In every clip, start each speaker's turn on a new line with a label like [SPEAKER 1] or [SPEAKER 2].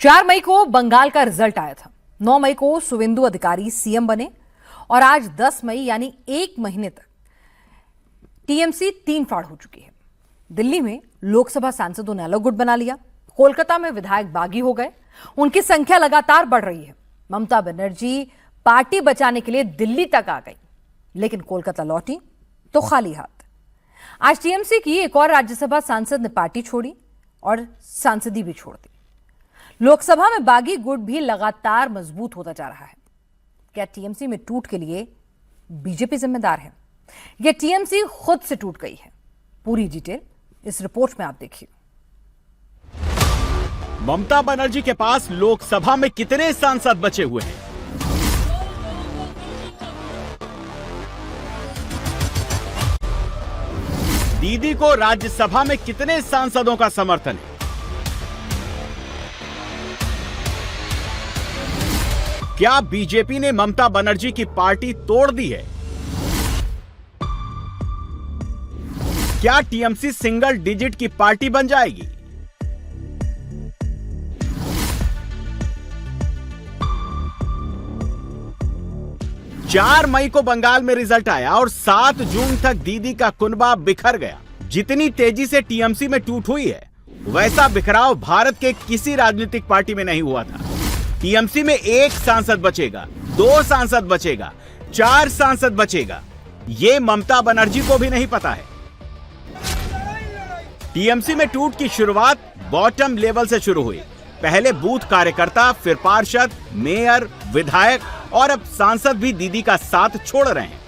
[SPEAKER 1] 4 मई को बंगाल का रिजल्ट आया था। 9 मई को शुवेंदु अधिकारी सीएम बने और आज 10 मई यानी 1 महीने तक टीएमसी 3 फाड़ हो चुकी है। दिल्ली में लोकसभा सांसदों ने अलग गुट बना लिया। कोलकाता में विधायक बागी हो गए। उनकी संख्या लगातार बढ़ रही है। ममता बनर्जी पार्टी बचाने के लिए दिल्ली तक आ गई, लेकिन कोलकाता लौटी तो खाली हाथ। आज टीएमसी की एक और राज्यसभा सांसद ने पार्टी छोड़ी और सांसदी भी छोड़ दी। लोकसभा में बागी गुट भी लगातार मजबूत होता जा रहा है। क्या टीएमसी में टूट के लिए बीजेपी जिम्मेदार है या टीएमसी खुद से टूट गई है? पूरी डिटेल इस रिपोर्ट में आप देखिए।
[SPEAKER 2] ममता बनर्जी के पास लोकसभा में कितने सांसद बचे हुए हैं? दीदी को राज्यसभा में कितने सांसदों का समर्थन है? क्या बीजेपी ने ममता बनर्जी की पार्टी तोड़ दी है? क्या टीएमसी सिंगल डिजिट की पार्टी बन जाएगी? चार मई को बंगाल में रिजल्ट आया और 7 जून तक दीदी का कुनबा बिखर गया। जितनी तेजी से टीएमसी में टूट हुई है, वैसा बिखराव भारत के किसी राजनीतिक पार्टी में नहीं हुआ था। टीएमसी में 1 सांसद बचेगा, 2 सांसद बचेगा, 4 सांसद बचेगा, ये ममता बनर्जी को भी नहीं पता है। टीएमसी में टूट की शुरुआत बॉटम लेवल से शुरू हुई। पहले बूथ कार्यकर्ता, फिर पार्षद, मेयर, विधायक और अब सांसद भी दीदी का साथ छोड़ रहे हैं।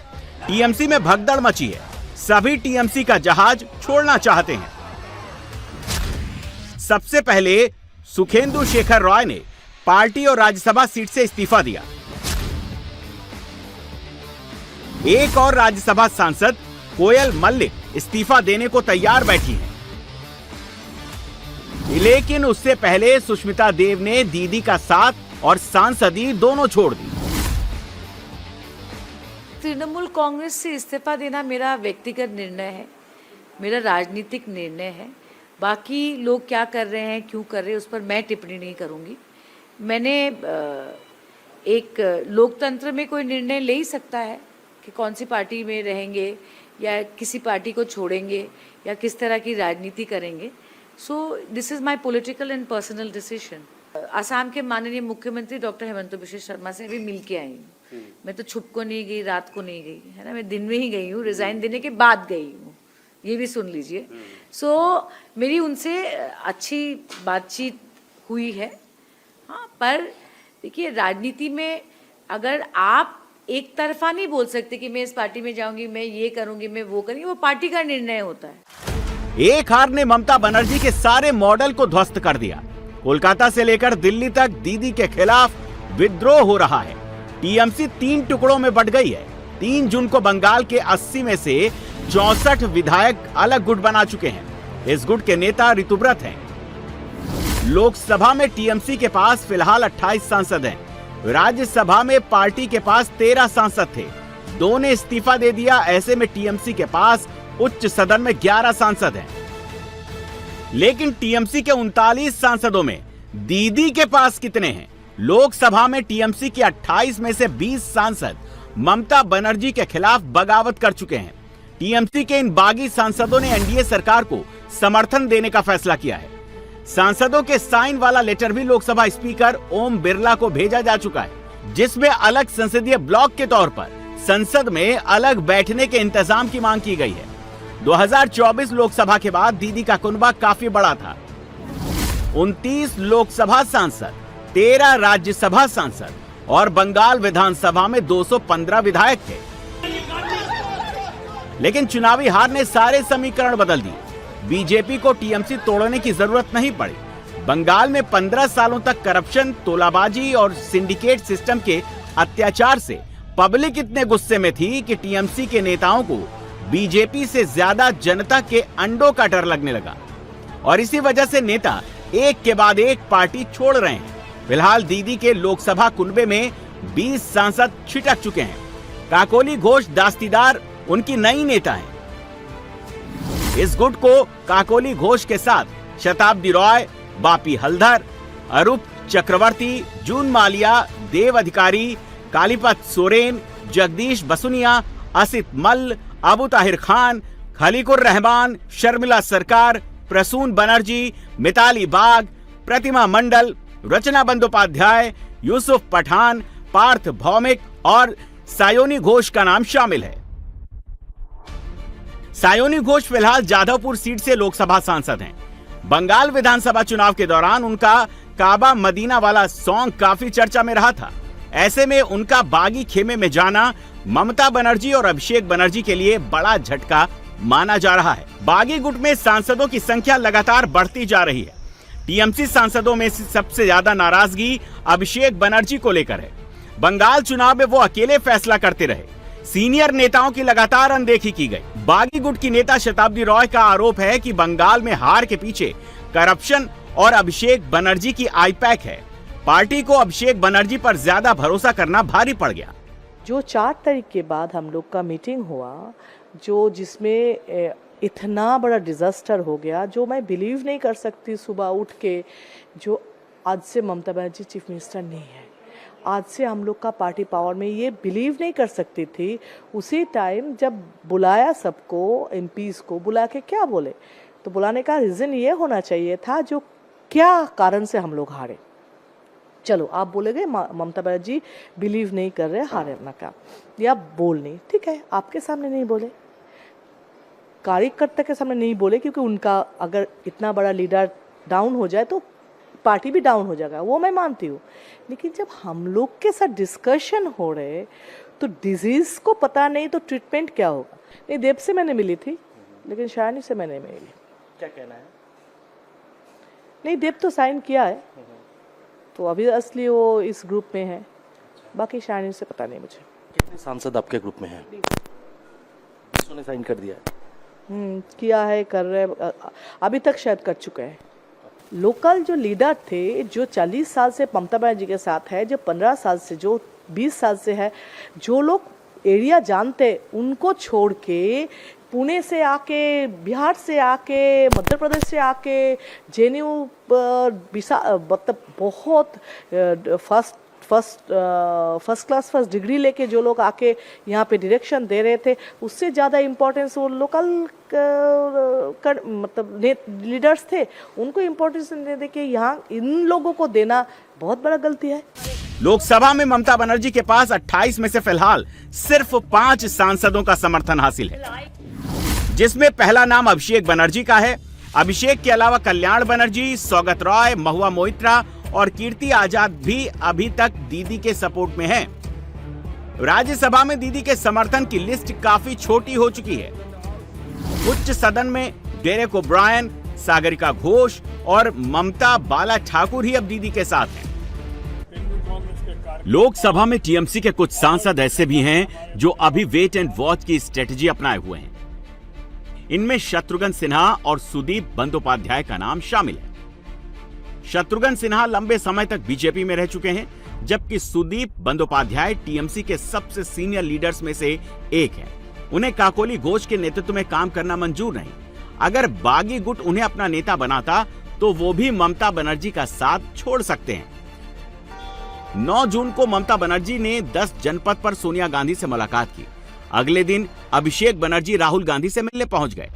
[SPEAKER 2] टीएमसी में भगदड़ मची है। सभी टीएमसी का जहाज छोड़ना चाहते हैं। सबसे पहले सुखेंदु शेखर रॉय ने पार्टी और राज्यसभा सीट से इस्तीफा दिया। एक और राज्यसभा सांसद कोयल मल्लिक इस्तीफा देने को तैयार बैठी हैं। लेकिन उससे पहले सुष्मिता देव ने दीदी का साथ और सांसदी दोनों छोड़ दी।
[SPEAKER 3] तृणमूल कांग्रेस से इस्तीफा देना मेरा व्यक्तिगत निर्णय है, मेरा राजनीतिक निर्णय है। बाकी लोग क्या कर रहे हैं, क्यों कर रहे हैं, उस पर मैं टिप्पणी नहीं करूंगी। मैंने एक लोकतंत्र में कोई निर्णय ले ही सकता है कि कौन सी पार्टी में रहेंगे या किसी पार्टी को छोड़ेंगे या किस तरह की राजनीति करेंगे। So this is my political and personal decision. Assam के माननीय मुख्यमंत्री डॉक्टर हेमंत बिश्व शर्मा से भी मिल के आई हूँ। मैं तो छुप को नहीं गई, रात को नहीं गई, है ना। मैं दिन में ही गई हूँ, रिजाइन देने के बाद गई हूँ, ये भी सुन लीजिए। सो मेरी उनसे अच्छी बातचीत हुई है। हाँ, पर देखिए, राजनीति में अगर आप एक तरफा नहीं बोल सकते कि मैं इस पार्टी में जाऊंगी, मैं ये करूंगी, मैं वो करूंगी, वो पार्टी का निर्णय होता है।
[SPEAKER 2] एक हार ने ममता बनर्जी के सारे मॉडल को ध्वस्त कर दिया। कोलकाता से लेकर दिल्ली तक दीदी के खिलाफ विद्रोह हो रहा है। टीएमसी 3 टुकड़ों में बंट गई है। 3 जून को बंगाल के 80 में से 64 विधायक अलग गुट बना चुके हैं। इस गुट के नेता ऋतुव्रत हैं। लोकसभा में टीएमसी के पास फिलहाल 28 सांसद हैं। राज्यसभा में पार्टी के पास 13 सांसद थे, 2 ने इस्तीफा दे दिया। ऐसे में टीएमसी के पास उच्च सदन में 11 सांसद हैं। लेकिन टीएमसी के 39 सांसदों में दीदी के पास कितने हैं? लोकसभा में टीएमसी के 28 में से 20 सांसद ममता बनर्जी के खिलाफ बगावत कर चुके हैं। टीएमसी के इन बागी सांसदों ने एनडीए सरकार को समर्थन देने का फैसला किया है। सांसदों के साइन वाला लेटर भी लोकसभा स्पीकर ओम बिरला को भेजा जा चुका है, जिसमें अलग संसदीय ब्लॉक के तौर पर संसद में अलग बैठने के इंतजाम की मांग की गई है। 2024 लोकसभा के बाद दीदी का कुनबा काफी बड़ा था। 29 लोकसभा सांसद, 13 राज्यसभा सांसद और बंगाल विधानसभा में 215 विधायक थे। लेकिन चुनावी हार ने सारे समीकरण बदल दिए। बीजेपी को टीएमसी तोड़ने की जरूरत नहीं पड़ी। बंगाल में 15 सालों तक करप्शन, तोलाबाजी और सिंडिकेट सिस्टम के अत्याचार से पब्लिक इतने गुस्से में थी कि टीएमसी के नेताओं को बीजेपी से ज्यादा जनता के अंडों का डर लगने लगा और इसी वजह से नेता एक के बाद एक पार्टी छोड़ रहे हैं। फिलहाल दीदी के लोकसभा कुनबे में 20 सांसद छिटक चुके हैं। काकोली घोष दास्तीदार उनकी नई नेता हैं। इस गुट को काकोली घोष के साथ शताब्दी रॉय, बापी हल्दर, अरूप चक्रवर्ती, जून मालिया, देव अधिकारी, कालीपत सोरेन, जगदीश बसुनिया, असित मल्ल, अबू ताहिर खान, खलीकुर रहमान, शर्मिला सरकार, प्रसून बनर्जी, मिताली बाग, प्रतिमा मंडल, रचना बंदोपाध्याय, यूसुफ पठान, पार्थ भौमिक और सायोनी घोष का नाम शामिल है। सायोनी घोष फिलहाल जाधवपुर सीट से लोकसभा सांसद हैं। बंगाल विधानसभा चुनाव के दौरान उनका काबा मदीना वाला सॉन्ग काफी चर्चा में रहा था। ऐसे में उनका बागी खेमे में जाना ममता बनर्जी और अभिषेक बनर्जी के लिए बड़ा झटका माना जा रहा है। बागी गुट में सांसदों की संख्या लगातार बढ़ती जा रही है। टीएमसी सांसदों में से सबसे ज्यादा नाराजगी अभिषेक बनर्जी को लेकर है। बंगाल चुनाव में वो अकेले फैसला करते रहे। सीनियर नेताओं की लगातार अनदेखी की गई। बागी गुट की नेता शताब्दी रॉय का आरोप है कि बंगाल में हार के पीछे करप्शन और अभिषेक बनर्जी की आईपैक है। पार्टी को अभिषेक बनर्जी पर ज्यादा भरोसा करना भारी पड़ गया।
[SPEAKER 4] जो 4 तारीख के बाद हम लोग का मीटिंग हुआ, जो जिसमें इतना बड़ा डिजास्टर हो गया, जो मैं बिलीव नहीं कर सकती सुबह उठ के, जो आज से ममता बनर्जी चीफ मिनिस्टर नहीं है, आज से हम लोग का पार्टी पावर में, ये बिलीव नहीं कर सकती थी। उसी टाइम जब बुलाया सबको, एमपीज को बुला के क्या बोले, तो बुलाने का रीज़न ये होना चाहिए था जो क्या कारण से हम लोग हारे। चलो आप बोलेगे ममता बनर्जी बिलीव नहीं कर रहे हारना का, या बोल नहीं, ठीक है, आपके सामने नहीं बोले, कार्यकर्ता के सामने नहीं बोले, क्योंकि उनका अगर इतना बड़ा लीडर डाउन हो जाए तो पार्टी भी डाउन हो जाएगा, वो मैं मानती हूँ। लेकिन जब हम लोग के साथ डिस्कशन हो रहे तो डिजीज को पता नहीं तो ट्रीटमेंट क्या होगा। नहीं, देव से मैंने मिली थी, लेकिन शायनी से मैंने मिली।
[SPEAKER 5] क्या कहना है?
[SPEAKER 4] नहीं, देव तो साइन किया है, तो अभी असली वो इस ग्रुप में है, बाकी शायनी से पता नहीं मुझे।
[SPEAKER 5] कितने सांसद आपके ग्रुप में हैं? 20 ने साइन कर दिया है।
[SPEAKER 4] किया है, कर रहे, अभी तक शायद कर चुके हैं। लोकल जो लीडर थे, जो 40 साल से ममता बनर्जी के साथ है, जो 15 साल से, जो 20 साल से है, जो लोग एरिया जानते, उनको छोड़ के पुणे से आके, बिहार से आके, मध्य प्रदेश से आके, जेएनयू मतलब बहुत फर्स्ट क्लास फर्स्ट डिग्री लेके जो लोग आके यहाँ पे डायरेक्शन दे रहे थे, उससे ज़्यादा इम्पोर्टेंस वो लोकल मतलब लीडर्स थे, उनको इम्पोर्टेंस दे दे के यहाँ इन लोगों को देना बहुत बड़ा गलती है।
[SPEAKER 2] लोकसभा में ममता बनर्जी के पास 28 में से फिलहाल सिर्फ 5 सांसदों का समर्थन हासिल है, जिसमें पहला नाम अभिषेक बनर्जी का है। अभिषेक के अलावा कल्याण बनर्जी, सौगत रॉय, महुआ मोइत्रा और कीर्ति आजाद भी अभी तक दीदी के सपोर्ट में हैं। राज्यसभा में दीदी के समर्थन की लिस्ट काफी छोटी हो चुकी है। उच्च सदन में डेरेक ओब्रायन, सागरिका घोष और ममता बाला ठाकुर ही अब दीदी के साथ हैं। लोकसभा में टीएमसी के कुछ सांसद ऐसे भी हैं जो अभी वेट एंड वॉच की स्ट्रेटजी अपनाए हुए हैं। इनमें शत्रुघ्न सिन्हा और सुदीप बंदोपाध्याय का नाम शामिल है। शत्रुघ्न सिन्हा लंबे समय तक बीजेपी में रह चुके हैं, जबकि सुदीप बंदोपाध्याय टीएमसी के सबसे सीनियर लीडर्स में से एक हैं। उन्हें काकोली घोष के नेतृत्व में काम करना मंजूर नहीं। अगर बागी गुट उन्हें अपना नेता बनाता तो वो भी ममता बनर्जी का साथ छोड़ सकते हैं। 9 जून को ममता बनर्जी ने 10 जनपद पर सोनिया गांधी से मुलाकात की। अगले दिन अभिषेक बनर्जी राहुल गांधी से मिलने पहुंच गए।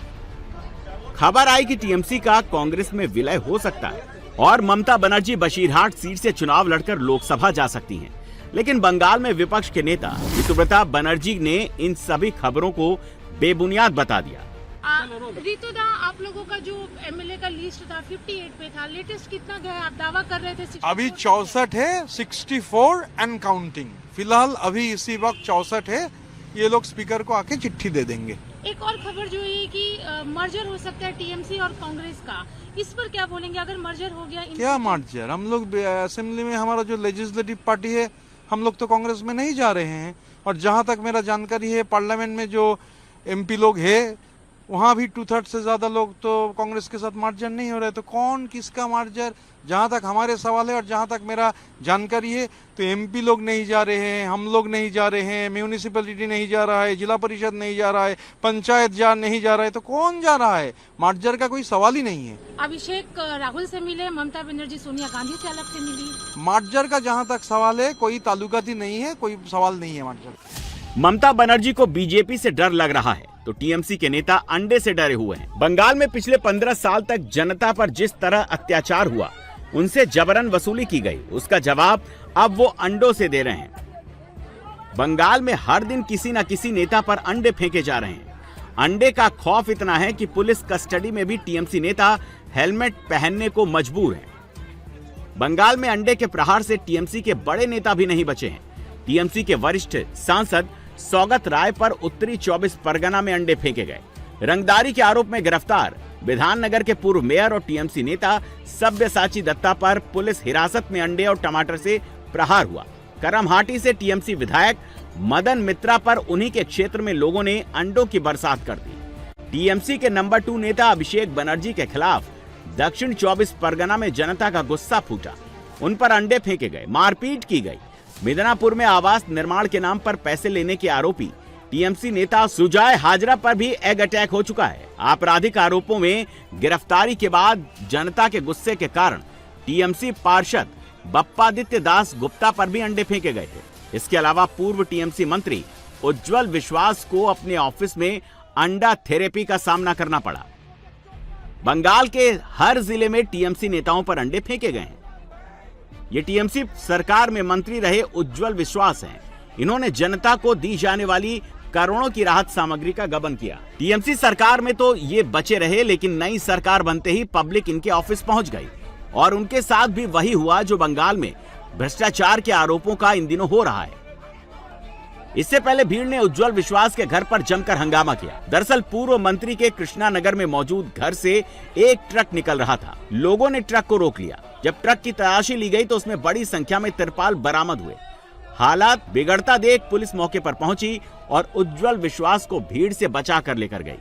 [SPEAKER 2] खबर आई कि टीएमसी का कांग्रेस में विलय हो सकता है और ममता बनर्जी बशीरहाट सीट से चुनाव लड़कर लोकसभा जा सकती हैं। लेकिन बंगाल में विपक्ष के नेता ऋतुव्रता बनर्जी ने इन सभी खबरों को बेबुनियाद बता दिया।
[SPEAKER 6] रितुदा, आप लोगों का जो एमएलए का लिस्ट था 58 पे था, लेटेस्ट कितना गया? आप दावा कर रहे थे 64।
[SPEAKER 7] अभी 64 है, 64 एंड काउंटिंग। फिलहाल अभी इसी वक्त 64 है। ये लोग स्पीकर को आके चिट्ठी दे देंगे।
[SPEAKER 6] एक और खबर जो है कि मर्जर हो सकता है टीएमसी और कांग्रेस का, इस पर क्या बोलेंगे अगर मर्जर हो गया?
[SPEAKER 7] क्या मर्जर? हम लोग असेंबली में, हमारा जो लेजिस्लेटिव पार्टी है, हम लोग तो कांग्रेस में नहीं जा रहे हैं। और जहां तक मेरा जानकारी है, पार्लियामेंट में जो एमपी लोग है वहाँ भी 2/3 से ज़्यादा लोग तो कांग्रेस के साथ मार्जर नहीं हो रहे, तो कौन किसका मार्जर, जहाँ तक हमारे सवाल है और जहाँ तक मेरा जानकारी है तो एमपी लोग नहीं जा रहे हैं, हम लोग नहीं जा रहे हैं, म्यूनिसिपैलिटी नहीं जा रहा है, जिला परिषद नहीं जा रहा है, पंचायत नहीं जा रहा है, तो कौन जा रहा है? मार्जर का कोई सवाल ही नहीं है।
[SPEAKER 6] अभिषेक राहुल से मिले, ममता बनर्जी सोनिया गांधी से अलग से मिली।
[SPEAKER 7] मार्जर का जहाँ तक सवाल है कोई ताल्लुकाती नहीं है, कोई सवाल नहीं है मार्जर।
[SPEAKER 2] ममता बनर्जी को बीजेपी से डर लग रहा है तो टीएमसी के नेता अंडे से डरे हुए हैं। बंगाल में पिछले 15 साल तक जनता पर जिस तरह अत्याचार हुआ, उनसे जबरन वसूली की गई, उसका जवाब अब वो अंडों से दे रहे हैं। बंगाल में हर दिन किसी न किसी नेता पर अंडे फेंके जा रहे हैं। अंडे का खौफ इतना है कि पुलिस कस्टडी में भी टीएमसी नेता हेलमेट पहनने को मजबूर हैं। बंगाल में अंडे के प्रहार से टीएमसी के बड़े नेता भी नहीं बचे हैं। टीएमसी के वरिष्ठ सांसद सौगत राय पर उत्तरी 24 परगना में अंडे फेंके गए। रंगदारी के आरोप में गिरफ्तार विधाननगर के पूर्व मेयर और टीएमसी नेता सब्यसाची दत्ता पर पुलिस हिरासत में अंडे और टमाटर से प्रहार हुआ। करमहाटी से टीएमसी विधायक मदन मित्रा पर उन्हीं के क्षेत्र में लोगों ने अंडों की बरसात कर दी। टीएमसी के नंबर 2 नेता अभिषेक बनर्जी के खिलाफ दक्षिण 24 परगना में जनता का गुस्सा फूटा। उन पर अंडे फेंके गए, मारपीट की गई। मिदनापुर में आवास निर्माण के नाम पर पैसे लेने के आरोपी टीएमसी नेता सुजाय हाजरा पर भी एग अटैक हो चुका है। आपराधिक आरोपों में गिरफ्तारी के बाद जनता के गुस्से के कारण टीएमसी पार्षद बप्पादित्य दास गुप्ता पर भी अंडे फेंके गए थे। इसके अलावा पूर्व टीएमसी मंत्री उज्जवल विश्वास को अपने ऑफिस में अंडा थेरेपी का सामना करना पड़ा। बंगाल के हर जिले में टीएमसी नेताओं पर अंडे फेंके गए हैं। ये टीएमसी सरकार में मंत्री रहे उज्जवल विश्वास हैं। इन्होंने जनता को दी जाने वाली करोड़ों की राहत सामग्री का गबन किया। टीएमसी सरकार में तो ये बचे रहे, लेकिन नई सरकार बनते ही पब्लिक इनके ऑफिस पहुंच गई और उनके साथ भी वही हुआ जो बंगाल में भ्रष्टाचार के आरोपों का इन दिनों हो रहा है। इससे पहले भीड़ ने उज्जवल विश्वास के घर पर जमकर हंगामा किया। दरअसल पूर्व मंत्री के कृष्णा नगर में मौजूद घर से एक ट्रक निकल रहा था। लोगों ने ट्रक को रोक लिया। जब ट्रक की तलाशी ली गई तो उसमें बड़ी संख्या में तिरपाल बरामद हुए। हालात बिगड़ता देख पुलिस मौके पर पहुंची और उज्जवल विश्वास को भीड़ से बचा कर लेकर गई।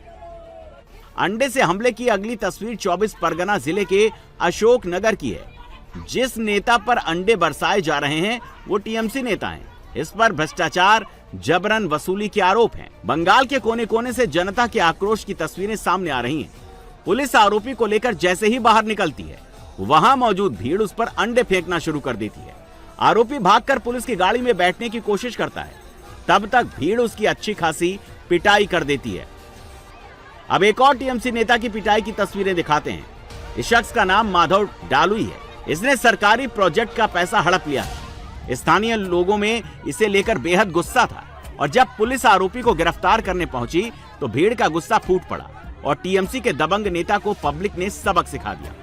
[SPEAKER 2] अंडे से हमले की अगली तस्वीर 24 परगना जिले के अशोक नगर की है। जिस नेता पर अंडे बरसाए जा रहे हैं वो टीएमसी नेता हैं। इस पर भ्रष्टाचार, जबरन वसूली के आरोप हैं। बंगाल के कोने कोने से जनता के आक्रोश की तस्वीरें सामने आ रही हैं। पुलिस आरोपी को लेकर जैसे ही बाहर निकलती है, वहां मौजूद भीड़ उस पर अंडे फेंकना शुरू कर देती है। आरोपी भागकर पुलिस की गाड़ी में बैठने की कोशिश करता है, तब तक भीड़ उसकी अच्छी खासी पिटाई कर देती है। अब एक और टीएमसी नेता की पिटाई की तस्वीरें दिखाते हैं। इस शख्स का नाम माधव डालुई है। इसने सरकारी प्रोजेक्ट का पैसा हड़प लिया है। स्थानीय लोगों में इसे लेकर बेहद गुस्सा था और जब पुलिस आरोपी को गिरफ्तार करने पहुंची तो भीड़ का गुस्सा फूट पड़ा और टीएमसी के दबंग नेता को पब्लिक ने सबक सिखा दिया।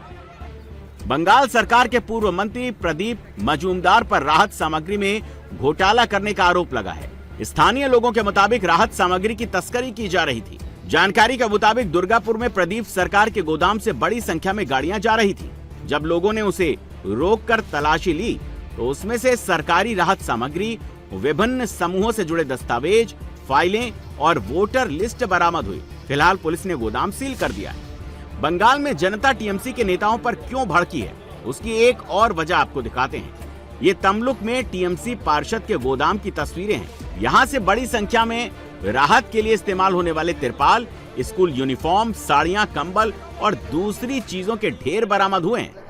[SPEAKER 2] बंगाल सरकार के पूर्व मंत्री प्रदीप मजूमदार पर राहत सामग्री में घोटाला करने का आरोप लगा है। स्थानीय लोगों के मुताबिक राहत सामग्री की तस्करी की जा रही थी। जानकारी के मुताबिक दुर्गापुर में प्रदीप सरकार के गोदाम से बड़ी संख्या में गाड़ियां जा रही थी। जब लोगों ने उसे रोककर तलाशी ली तो उसमें से सरकारी राहत सामग्री, विभिन्न समूहों से जुड़े दस्तावेज, फाइलें और वोटर लिस्ट बरामद हुई। फिलहाल पुलिस ने गोदाम सील कर दिया है। बंगाल में जनता टीएमसी के नेताओं पर क्यों भड़की है, उसकी एक और वजह आपको दिखाते हैं। ये तमलुक में टीएमसी पार्षद के गोदाम की तस्वीरें हैं। यहाँ से बड़ी संख्या में राहत के लिए इस्तेमाल होने वाले तिरपाल, स्कूल यूनिफॉर्म, साड़ियां, कंबल और दूसरी चीजों के ढेर बरामद हुए हैं।